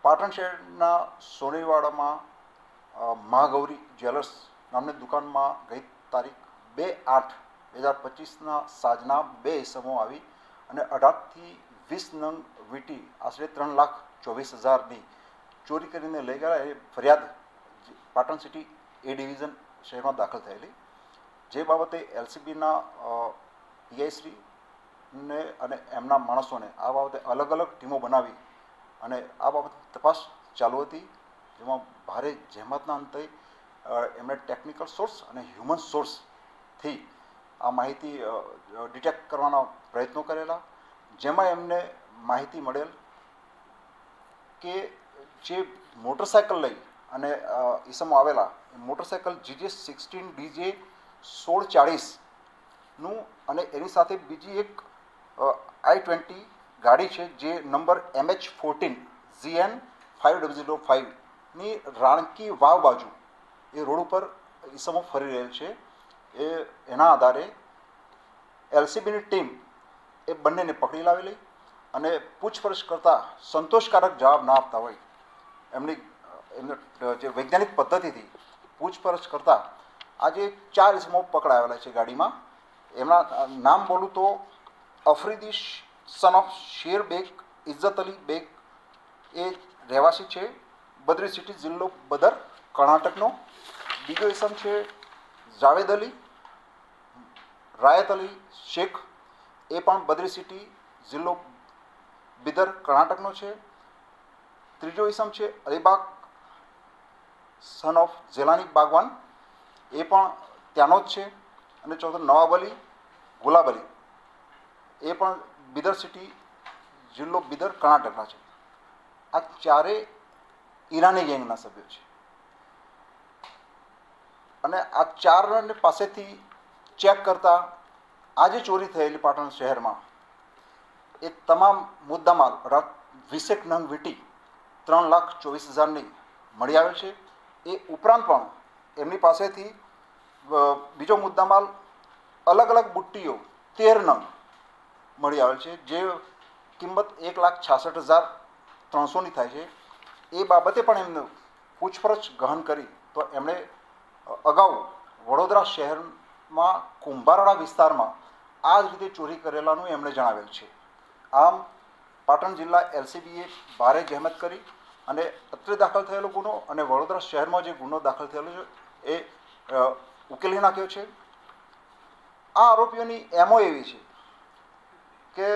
પાટણ શહેરના સોનીવાડામાં મહાગૌરી જ્વેલર્સ નામની દુકાનમાં ગઈ તારીખ 2/8/2025ના સાંજના 2 ઇસમો આવી અને 18થી 20 નંગ વીટી આશરે 3,24,000ની ચોરી કરીને લઈ ગયા. એ ફરિયાદ પાટણ સિટી એ ડિવિઝન શહેરમાં દાખલ થયેલી, જે બાબતે એલસીબીના પીઆઈશ્રી ને અને એમના માણસોને આ બાબતે અલગ અલગ ટીમો બનાવી અને આ બાબતે તપાસ ચાલુ હતી, જેમાં ભારે જહેમતના અંતે એમણે ટેકનિકલ સોર્સ અને હ્યુમન સોર્સથી આ માહિતી ડિટેક્ટ કરવાના પ્રયત્નો કરેલા, જેમાં એમને માહિતી મળેલ કે જે મોટરસાયકલ લઈ અને ઈસમો આવેલા, મોટરસાયકલ GJ16DJ 1640નું અને એની સાથે બીજી એક I-20 ગાડી છે જે નંબર MH14GN5005ની રાણકી વાવ બાજુ એ રોડ ઉપર ઈસમો ફરી રહેલ છે. એના આધારે એલસીબીની ટીમ એ બંનેને પકડી લાવેલી અને પૂછપરછ કરતાં સંતોષકારક જવાબ ના આપતા હોય એમને જે વૈજ્ઞાનિક પદ્ધતિથી પૂછપરછ કરતાં આજે 4 ઈસમો પકડાયેલા છે ગાડીમાં. એમના નામ બોલું તો અફરીદી સન ઓફ શેર બેગ ઇજ્જત અલી બેગ, એ રહેવાસી છે બદ્રી સિટી, જિલ્લો બદર, કર્ણાટકનો. બીજો ઈસમ છે જાવેદ અલી રાયત અલી શેખ, એ પણ બદ્રી સિટી, જિલ્લો બિદર, કર્ણાટકનો છે. ત્રીજો ઈસમ છે અલીબાગ સન ઓફ જેલાની બાગવાન, એ પણ ત્યાંનો જ છે. અને ચોથો નવાબ અલી ગુલાબ અલી, એ પણ બિદર સિટી, જિલ્લો બિદર, કર્ણાટકના છે. આ ચારે ઈરાની ગેંગના સભ્યો છે અને આ ચાર પાસેથી ચેક કરતા આજે ચોરી થયેલી પાટણ શહેરમાં એ તમામ મુદ્દામાલ 20 નંગ વીટી 3,24,000ની મળી આવેલ છે. એ ઉપરાંત પણ એમની પાસેથી બીજો મુદ્દામાલ અલગ અલગ બુટ્ટીઓ 13 નંગ મળી આવેલ છે, જે કિંમત 1,66,300ની થાય છે. એ બાબતે પણ એમને પૂછપરછ ગહન કરી તો એમણે અગાઉ વડોદરા શહેરમાં કુંભારવાડા વિસ્તારમાં આ જ રીતે ચોરી કરેલાનું એમણે જણાવેલ છે. આમ પાટણ જિલ્લા એલસીબીએ ભારે જહેમત કરી અને અત્રે દાખલ થયેલો ગુનો અને વડોદરા શહેરમાં જે ગુનો દાખલ થયેલો છે એ ઉકેલી નાખ્યો છે. આ આરોપીઓની એમઓ એવી છે કે